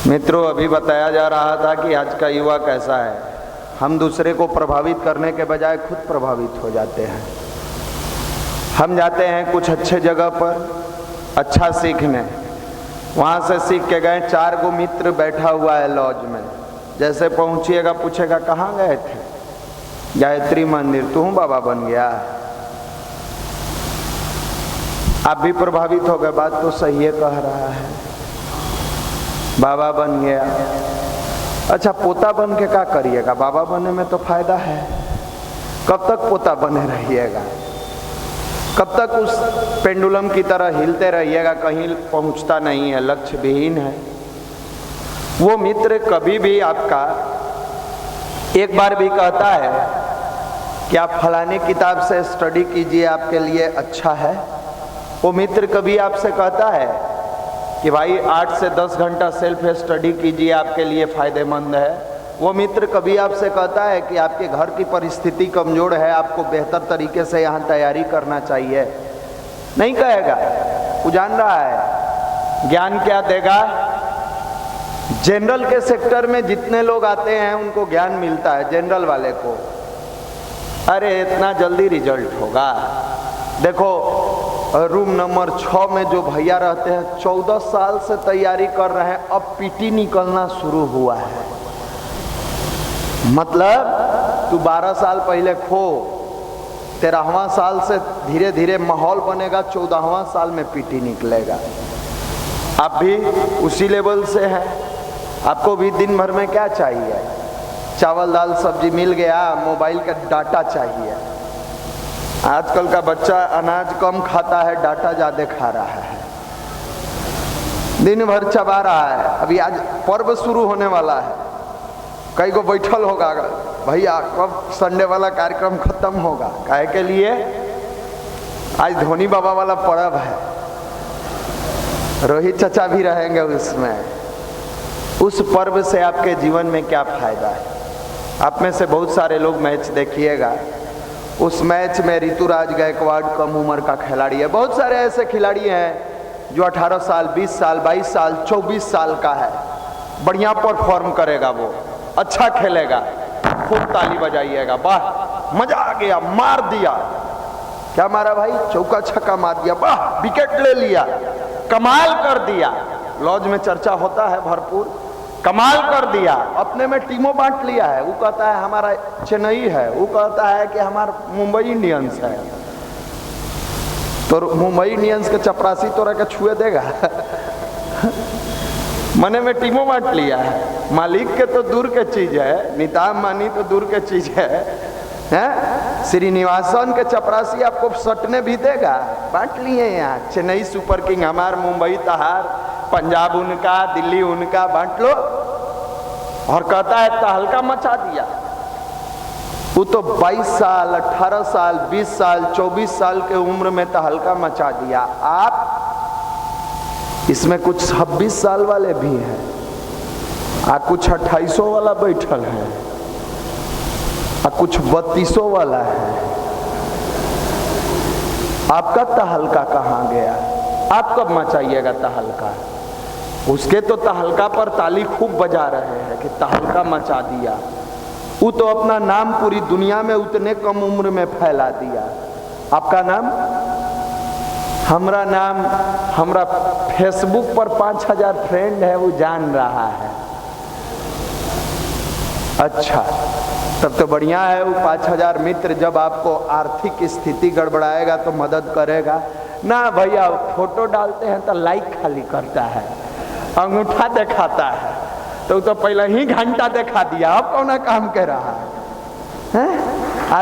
मित्रों, अभी बताया जा रहा था कि आज का युवा कैसा है। हम दूसरे को प्रभावित करने के बजाय खुद प्रभावित हो जाते हैं। हम जाते हैं कुछ अच्छे जगह पर अच्छा सीखने, वहाँ से सीख के गए, 4 गो मित्र बैठा हुआ है लॉज में। जैसे पहुँचिएगा पूछेगा कहाँ गए थे, गायत्री मंदिर। तू बाबा बन गया। आप भी प्रभावित हो गए, बात तो सही है कह रहा है, बाबा बन गया। अच्छा, पोता बन के क्या करिएगा? बाबा बनने में तो फायदा है। कब तक पोता बने रहिएगा? कब तक उस पेंडुलम की तरह हिलते रहिएगा, कहीं पहुंचता नहीं है, लक्ष्य विहीन है। वो मित्र कभी भी आपका एक बार भी कहता है कि आप फलाने किताब से स्टडी कीजिए, आपके लिए अच्छा है। वो मित्र कभी आपसे कहता है कि भाई 8 से 10 घंटा सेल्फ स्टडी कीजिए, आपके लिए फायदेमंद है। वो मित्र कभी आपसे कहता है कि आपके घर की परिस्थिति कमजोर है, आपको बेहतर तरीके से यहाँ तैयारी करना चाहिए? नहीं कहेगा। वो जान रहा है ज्ञान क्या देगा। जनरल के सेक्टर में जितने लोग आते हैं उनको ज्ञान मिलता है, जनरल वाले को अरे इतना जल्दी रिजल्ट होगा। देखो रूम नंबर 6 में जो भैया रहते हैं 14 साल से तैयारी कर रहे हैं, अब पीटी निकलना शुरू हुआ है। मतलब तू 12 साल पहले खो, 13वां साल से धीरे धीरे माहौल बनेगा, 14वां साल में पीटी निकलेगा। आप भी उसी लेवल से हैं। आपको भी दिन भर में क्या चाहिए? चावल दाल सब्जी मिल गया, मोबाइल का डाटा चाहिए। आजकल का बच्चा अनाज कम खाता है, डाटा ज़्यादा खा रहा है, दिन भर चबा रहा है। अभी आज पर्व शुरू होने वाला है, कई को बैठल होगा भैया कब संडे वाला कार्यक्रम खत्म होगा। काहे के लिए? आज धोनी बाबा वाला पर्व है, रोहित चाचा भी रहेंगे उसमें। उस पर्व से आपके जीवन में क्या फायदा है? आप में से बहुत सारे लोग मैच देखिएगा, उस मैच में ऋतुराज गायकवाड़ कम उम्र का खिलाड़ी है। बहुत सारे ऐसे खिलाड़ी हैं जो 18 साल, 20 साल, 22 साल, 24 साल का है, बढ़िया परफॉर्म करेगा, वो अच्छा खेलेगा, खूब ताली बजाइएगा, वाह मजा आ गया, मार दिया। क्या मारा भाई? चौका छक्का मार दिया, वाह विकेट ले लिया, कमाल कर दिया। लॉज में चर्चा होता है भरपूर, कमाल कर दिया। अपने में टीमों बांट लिया है। वो कहता है हमारा चेन्नई है, वो कहता है कि हमारा मुंबई इंडियंस है। तो मुंबई इंडियंस के चपरासी तोरा के छुए देगा? मने में टीमों बांट लिया है। मालिक के तो दूर के चीज है, निताम मानी तो दूर के चीज है। श्रीनिवासन के चपरासी आपको सटने भी देगा? बांट लिए यहाँ, चेन्नई सुपर किंग हमार, मुंबई तहार, पंजाब उनका, दिल्ली उनका, बांट लो। और कहता है तहलका मचा दिया। वो तो 22 साल, 18 साल, 20 साल, 24 साल के उम्र में तहलका मचा दिया। आप इसमें कुछ 26 साल वाले भी हैं, कुछ 28 वाला बैठल है, कुछ 32 वाला है। आपका तहलका कहाँ गया? आप कब मचाइएगा तहलका? उसके तो तहलका पर ताली खूब बजा रहे हैं कि तहलका मचा दिया। वो तो अपना नाम पूरी दुनिया में उतने कम उम्र में फैला दिया। आपका नाम, हमरा नाम, हमरा फेसबुक पर 5000 फ्रेंड है, वो जान रहा है। अच्छा, तब तो बढ़िया है। वो 5000 मित्र जब आपको आर्थिक स्थिति गड़बड़ाएगा तो मदद करेगा ना। भैया फोटो डालते हैं तो लाइक खाली करता है, अंगूठा दिखाता है, तो पहले ही घंटा दिखा दिया, अब कौन काम कर रहा है?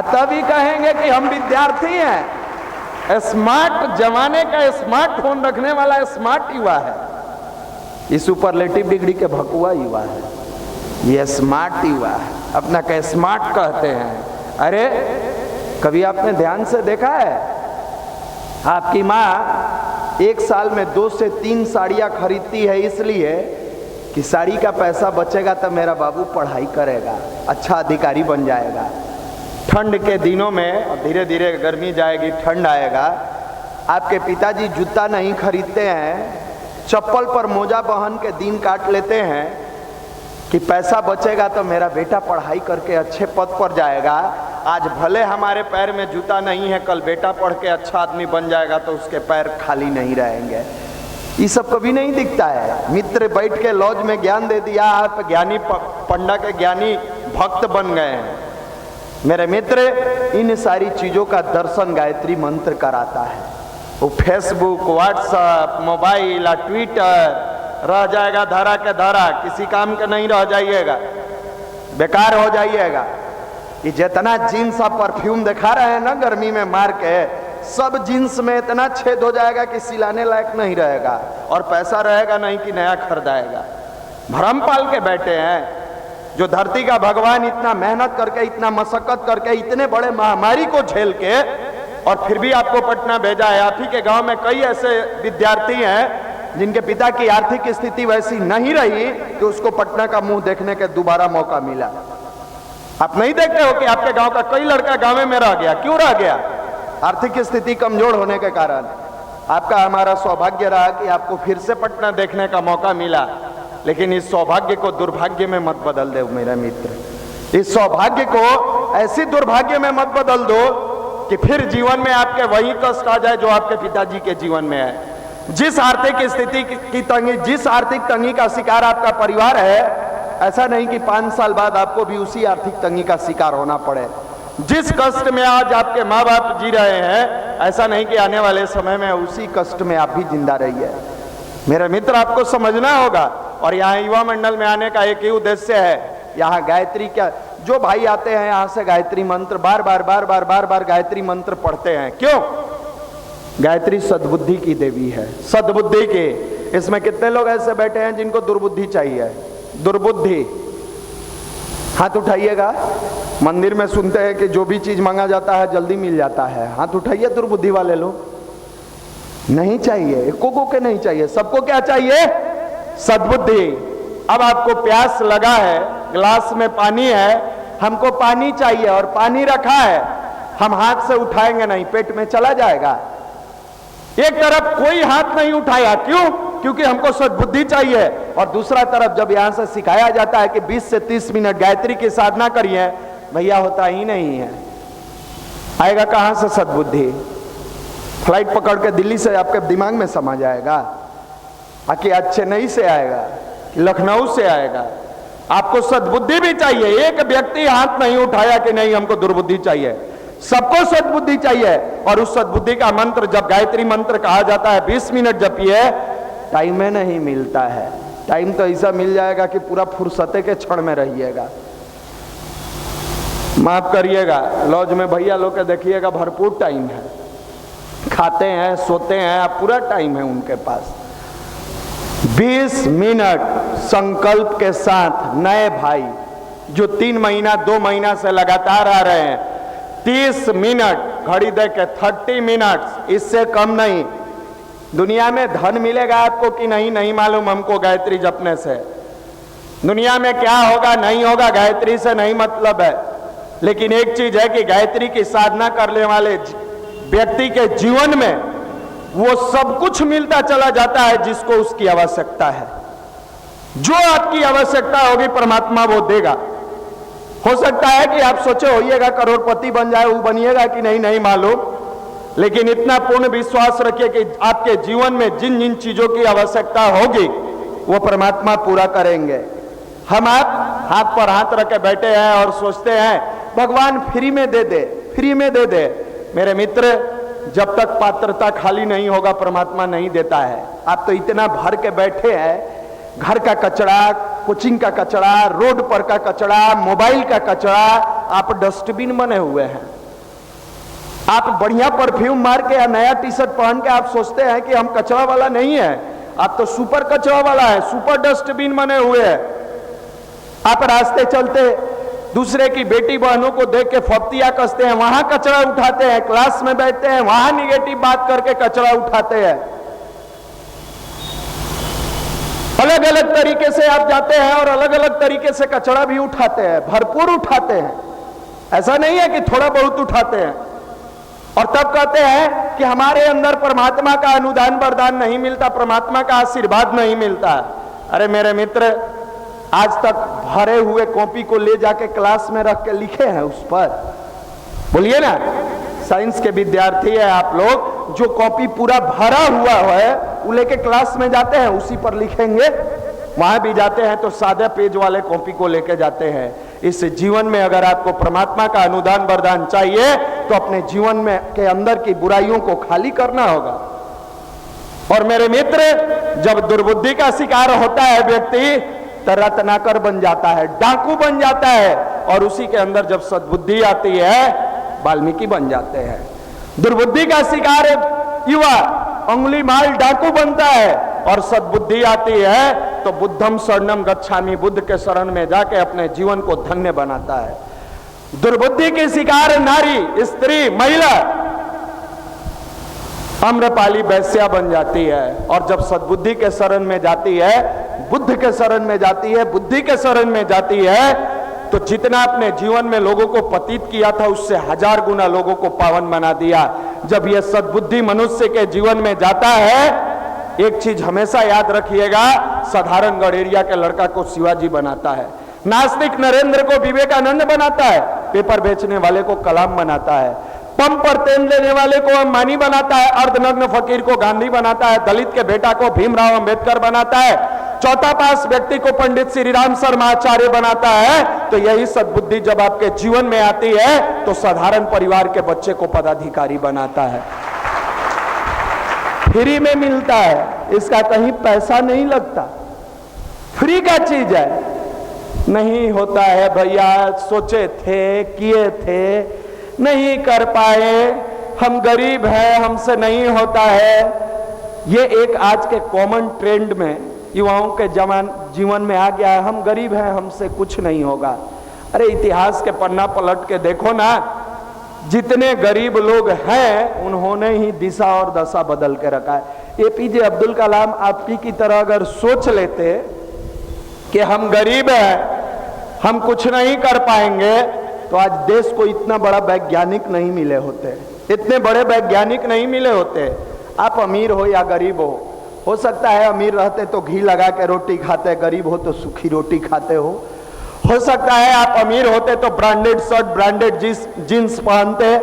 तभी कहेंगे कि हम विद्यार्थी हैं। स्मार्ट जमाने का स्मार्टफोन रखने वाला स्मार्ट युवा है। ये सुपरलेटिव डिग्री के भकुआ युवा है, ये स्मार्ट युवा है, अपना का स्मार्ट कहते हैं। अरे कभी आपने ध्यान से देखा है? आपकी माँ 1 साल में 2 से 3 साड़ियाँ खरीदती है, इसलिए कि साड़ी का पैसा बचेगा तो मेरा बाबू पढ़ाई करेगा, अच्छा अधिकारी बन जाएगा। ठंड के दिनों में धीरे धीरे गर्मी जाएगी, ठंड आएगा, आपके पिताजी जूता नहीं खरीदते हैं चप्पल पर मोजा पहन के दिन काट लेते हैं कि पैसा बचेगा तो मेरा बेटा पढ़ाई करके अच्छे पद पर जाएगा। आज भले हमारे पैर में जूता नहीं है, कल बेटा पढ़ के अच्छा आदमी बन जाएगा तो उसके पैर खाली नहीं रहेंगे। ये सब कभी नहीं दिखता है। मित्र बैठ के लॉज में ज्ञान दे दिया, आप ज्ञानी पंडा के ज्ञानी भक्त बन गए हैं। मेरे मित्र, इन सारी चीजों का दर्शन गायत्री मंत्र कराता है। वो फेसबुक, व्हाट्सएप, मोबाइल और ट्विटर रह जाएगा धरा के धरा, किसी काम का नहीं रह जाइएगा, बेकार हो जाइएगा। ये जितना जीन्स आप परफ्यूम दिखा रहे हैं ना गर्मी में मार के, सब जीन्स में इतना छेद हो जाएगा कि सिलाने लायक नहीं रहेगा और पैसा रहेगा नहीं कि नया खरीदाएगा। भरम पाल के बैठे हैं। जो धरती का भगवान इतना मेहनत करके, इतना मशक्कत करके, इतने बड़े महामारी को झेल के और फिर भी आपको पटना भेजा है। आप ही के गांव में कई ऐसे विद्यार्थी हैं जिनके पिता की आर्थिक स्थिति वैसी नहीं रही कि उसको पटना का मुंह देखने के दोबारा मौका मिला। आप नहीं देखते हो कि आपके गांव का कई लड़का गांव में रह गया। क्यों रह गया? आर्थिक स्थिति कमजोर होने के कारण। आपका हमारा सौभाग्य रहा कि आपको फिर से पटना देखने का मौका मिला, लेकिन इस सौभाग्य को दुर्भाग्य में मत बदल दो मेरा मित्र। इस सौभाग्य को ऐसी दुर्भाग्य में मत बदल दो कि फिर जीवन में आपके वही कष्ट आ जाए जो आपके पिताजी के जीवन में है। जिस आर्थिक स्थिति की तंगी, जिस आर्थिक तंगी का शिकार आपका परिवार है, ऐसा नहीं कि 5 साल बाद आपको भी उसी आर्थिक तंगी का शिकार होना पड़े। जिस कष्ट में आज आपके माँ बाप जी रहे हैं, ऐसा नहीं कि आने वाले समय में उसी कष्ट में आप भी जिंदा रहिए। मेरे मित्र, आपको समझना होगा। और यहाँ युवा मंडल में आने का एक ही उद्देश्य है। यहाँ गायत्री क्या, जो भाई आते हैं यहाँ से गायत्री मंत्र बार बार गायत्री मंत्र पढ़ते हैं। क्यों? गायत्री सद्बुद्धि की देवी है, सद्बुद्धि की। इसमें कितने लोग ऐसे बैठे हैं जिनको दुर्बुद्धि चाहिए? दुर्बुद्धि, हाथ उठाइएगा। मंदिर में सुनते हैं कि जो भी चीज मांगा जाता है जल्दी मिल जाता है। हाथ उठाइए दुर्बुद्धि वाले लोग। नहीं चाहिए, एको को के नहीं चाहिए। सबको क्या चाहिए? सद्बुद्धि। अब आपको प्यास लगा है, गिलास में पानी है, हमको पानी चाहिए और पानी रखा है, हम हाथ से उठाएंगे नहीं, पेट में चला जाएगा। एक तरफ कोई हाथ नहीं उठाया, क्यों? क्योंकि हमको सद्बुद्धि चाहिए। और दूसरा तरफ जब यहां से सिखाया जाता है कि 20 से 30 मिनट गायत्री की साधना करिए, भैया होता ही नहीं है। आएगा कहां से सद्बुद्धि? फ्लाइट पकड़ के दिल्ली से आपके दिमाग में समा जाएगा, आके आज चेन्नई से आएगा, लखनऊ से आएगा। आपको सद्बुद्धि भी चाहिए। एक व्यक्ति हाथ नहीं उठाया कि नहीं हमको दुर्बुद्धि चाहिए। सबको सद्बुद्धि चाहिए। और उस सद्बुद्धि का मंत्र, जब गायत्री मंत्र कहा जाता है 20 मिनट जपिए, टाइम में नहीं मिलता है। टाइम तो ऐसा मिल जाएगा कि पूरा फुर्सते के क्षण में रहिएगा। माफ करिएगा, लॉज में भैया लोग के देखिएगा भरपूर टाइम है, खाते हैं, सोते हैं, अब पूरा टाइम है उनके पास। 20 मिनट संकल्प के साथ नए भाई जो 3 महीना 2 महीना से लगातार आ रहे हैं, 30 मिनट घड़ी देके 30 मिनट, इससे कम नहीं। दुनिया में धन मिलेगा आपको कि नहीं, नहीं मालूम हमको गायत्री जपने से। दुनिया में क्या होगा नहीं होगा गायत्री से नहीं मतलब है। लेकिन एक चीज है कि गायत्री की साधना करने वाले व्यक्ति के जीवन में वो सब कुछ मिलता चला जाता है जिसको उसकी आवश्यकता है। जो आपकी आवश्यकता होगी परमात्मा वो देगा। हो सकता है कि आप सोचे होइएगा करोड़पति बन जाए, वो बनिएगा कि नहीं नहीं मालूम, लेकिन इतना पूर्ण विश्वास रखिए कि आपके जीवन में जिन जिन चीजों की आवश्यकता होगी वो परमात्मा पूरा करेंगे। हम आप हाथ पर हाथ रख के बैठे हैं और सोचते हैं भगवान फ्री में दे दे, फ्री में दे दे। मेरे मित्र, जब तक पात्रता खाली नहीं होगा परमात्मा नहीं देता है। आप तो इतना भर के बैठे हैं, घर का कचरा, कोचिंग का कचरा, रोड पर का कचरा, मोबाइल का कचरा, आप डस्टबिन बने हुए हैं। आप बढ़िया परफ्यूम मार के या नया टी शर्ट पहन के आप सोचते हैं कि हम कचरा वाला नहीं है, आप तो सुपर कचरा वाला है, सुपर डस्टबिन बने हुए हैं। आप रास्ते चलते दूसरे की बेटी बहनों को देख के फप्तियां कसते हैं, वहां कचरा उठाते हैं, क्लास में बैठते हैं वहां निगेटिव बात करके कचरा उठाते हैं। अलग अलग तरीके से आप जाते हैं और अलग अलग तरीके से कचरा भी उठाते हैं, भरपूर उठाते हैं। ऐसा नहीं है कि थोड़ा बहुत उठाते हैं। और तब कहते हैं कि हमारे अंदर परमात्मा का अनुदान वरदान नहीं मिलता, परमात्मा का आशीर्वाद नहीं मिलता। अरे मेरे मित्र, आज तक भरे हुए कॉपी को ले जाके क्लास में रख के लिखे हैं उस पर? बोलिए ना, साइंस के विद्यार्थी है आप लोग, जो कॉपी पूरा भरा हुआ है वो लेके क्लास में जाते हैं, उसी पर लिखेंगे? वहां भी जाते हैं तो सादे पेज वाले कॉपी को लेके जाते हैं। इस जीवन में अगर आपको परमात्मा का अनुदान वरदान चाहिए तो अपने जीवन में के अंदर की बुराइयों को खाली करना होगा। और मेरे मित्र, जब दुर्बुद्धि का शिकार होता है व्यक्ति तो रत्नाकर बन जाता है, डाकू बन जाता है, और उसी के अंदर जब सद्बुद्धि आती है वाल्मीकि बन जाते हैं। दुर्बुद्धि का शिकार युवा अंगुली माल डाकू बनता है, और सद्बुद्धि आती है तो बुद्धम शरणम गच्छामि, बुद्ध के शरण में जाके अपने जीवन को धन्य बनाता है। दुर्बुद्धि के शिकार नारी, स्त्री, महिला आम्रपाली वैश्या बन जाती है, और जब सद्बुद्धि के शरण में जाती है, बुद्ध के शरण में जाती है, बुद्धि के शरण में जाती है, तो जितना अपने जीवन में लोगों को पतित किया था उससे 1000 गुना लोगों को पावन बना दिया। जब यह सद्बुद्धि मनुष्य के जीवन में जाता है, एक चीज हमेशा याद रखिएगा, साधारण गड़ेरिया के लड़का को शिवाजी बनाता है, नास्तिक नरेंद्र को विवेकानंद बनाता है, पेपर बेचने वाले को कलाम बनाता है, पंप पर तेल लेने वाले को अंबानी बनाता है, अर्धनग्न फकीर को गांधी बनाता है, दलित के बेटा को भीमराव अंबेडकर बनाता है, चौथा पास व्यक्ति को पंडित श्री राम शर्मा आचार्य बनाता है। तो यही सद्बुद्धि जब आपके जीवन में आती है तो साधारण परिवार के बच्चे को पदाधिकारी बनाता है। फ्री में मिलता है, इसका कहीं पैसा नहीं लगता, फ्री का चीज है। नहीं होता है भैया, सोचे थे, किए थे, नहीं कर पाए, हम गरीब हैं, हमसे नहीं होता है। ये एक आज के कॉमन ट्रेंड में युवाओं के जीवन में आ गया है, हम गरीब हैं, हमसे कुछ नहीं होगा। अरे इतिहास के पन्ना पलट के देखो ना, जितने गरीब लोग हैं उन्होंने ही दिशा और दशा बदल के रखा है। एपीजे अब्दुल कलाम आपकी की तरह अगर सोच लेते कि हम गरीब हैं, हम कुछ नहीं कर पाएंगे, तो आज देश को इतना बड़ा वैज्ञानिक नहीं मिले होते, इतने बड़े वैज्ञानिक नहीं मिले होते। आप अमीर हो या गरीब हो सकता है अमीर रहते तो घी लगा के रोटी खाते, गरीब हो तो सूखी रोटी खाते हो सकता है आप अमीर होते तो ब्रांडेड शर्ट, ब्रांडेड जींस पहनते,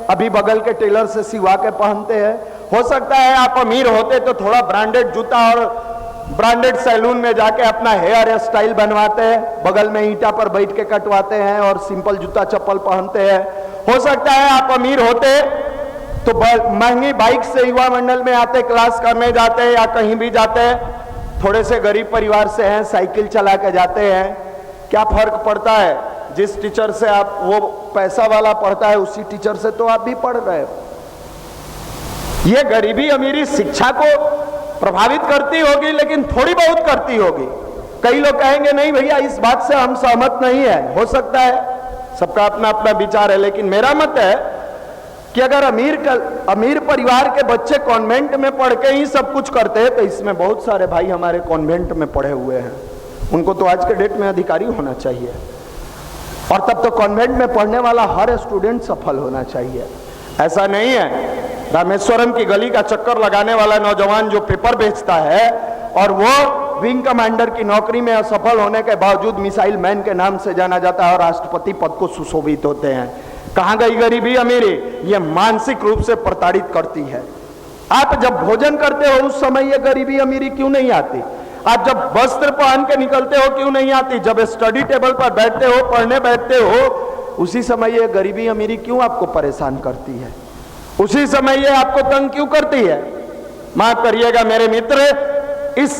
अभी बगल के टेलर से सिवा के पहनते हैं। हो सकता है आप अमीर होते तो थोड़ा ब्रांडेड जूता और ब्रांडेड सैलून में जाके अपना हेयर स्टाइल बनवाते हैं, बगल में ईंटा पर बैठ के कटवाते हैं और सिंपल जूता चप्पल पहनते हैं। हो सकता है आप अमीर होते तो महंगी बाइक से युवा मंडल में आते, क्लास करने जाते या कहीं भी जाते। थोड़े से गरीब परिवार से हैं, साइकिल चला के जाते हैं। क्या फर्क पड़ता है? जिस टीचर से आप वो पैसा वाला पढ़ता है उसी टीचर से तो आप भी पढ़ रहे हो। ये गरीबी अमीरी शिक्षा को प्रभावित करती होगी, लेकिन थोड़ी बहुत करती होगी। कई लोग कहेंगे नहीं भैया इस बात से हम सहमत नहीं है, हो सकता है, सबका अपना अपना विचार है, लेकिन मेरा मत है कि अगर अमीर परिवार के बच्चे कॉन्वेंट में पढ़ के ही सब कुछ करते हैं, तो इसमें बहुत सारे भाई हमारे कॉन्वेंट में पढ़े हुए हैं, उनको तो आज के डेट में अधिकारी होना चाहिए। और तब तो कॉन्वेंट में पढ़ने वाला हर स्टूडेंट सफल होना चाहिए। ऐसा नहीं है रामेश्वरम की गली का चक्कर लगाने वाला नौजवान जो पेपर बेचता है और वो विंग कमांडर की नौकरी में असफल होने के बावजूद मिसाइल मैन के नाम से जाना जाता है और राष्ट्रपति पद को सुशोभित होते हैं। कहां गई गरीबी अमीरी? ये मानसिक रूप से प्रताड़ित करती है। आप जब भोजन करते हो उस समय ये गरीबी अमीरी क्यों नहीं आती? आप जब वस्त्र पहन के निकलते हो क्यों नहीं आती? जब स्टडी टेबल पर बैठते हो, पढ़ने बैठते हो, उसी समय ये गरीबी अमीरी क्यों आपको परेशान करती है? उसी समय ये आपको तंग क्यों करती है? माफ करिएगा मेरे मित्र, इस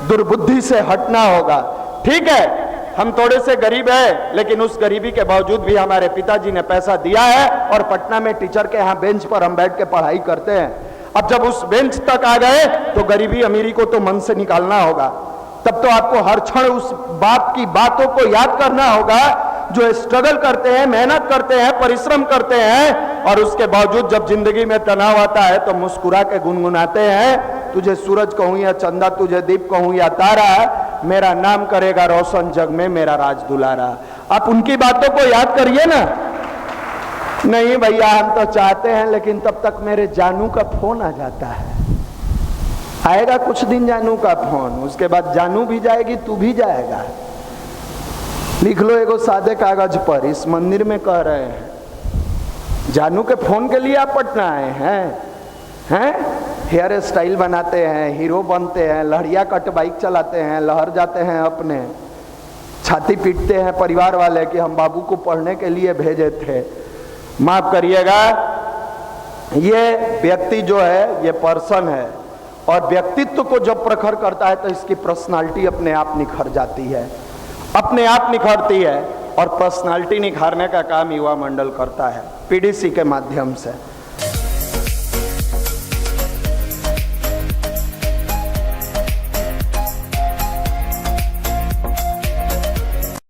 दुर्बुद्धि से हटना होगा। ठीक है, हम थोड़े से गरीब हैं, लेकिन उस गरीबी के बावजूद भी हमारे पिताजी ने पैसा दिया है और पटना में टीचर के यहाँ बेंच पर हम बैठ के पढ़ाई करते हैं। अब जब उस बेंच तक आ गए तो गरीबी अमीरी को तो मन से निकालना होगा। तब तो आपको हर क्षण उस बाप की बातों को याद करना होगा जो स्ट्रगल करते हैं, मेहनत करते हैं, परिश्रम करते हैं, और उसके बावजूद जब जिंदगी में तनाव आता है तो मुस्कुरा के गुनगुनाते हैं, तुझे सूरज कहूं या चंदा, तुझे दीप कहूं या तारा, मेरा नाम करेगा रोशन जग में मेरा राज दुलारा। आप उनकी बातों को याद करिए ना। नहीं भैया हम तो चाहते हैं, लेकिन तब तक मेरे जानू का फोन आ जाता है। आएगा कुछ दिन जानू का फोन, उसके बाद जानू भी जाएगी, तू भी जाएगा। लिख लो एगो सादे कागज पर, इस मंदिर में कह रहे हैं जानू के फोन के लिए आप पटना आए हैं? हेयर स्टाइल बनाते हैं, हीरो बनते हैं, लहरिया कट बाइक चलाते हैं, लहर जाते हैं, अपने छाती पीटते हैं परिवार वाले कि हम बाबू को पढ़ने के लिए भेजे थे। माफ करिएगा, ये व्यक्ति जो है, ये पर्सन है, और व्यक्तित्व को जब प्रखर करता है तो इसकी पर्सनालिटी अपने आप निखर जाती है, अपने आप निखरती है। और पर्सनालिटी निखारने का काम युवा मंडल करता है पीडीसी के माध्यम से।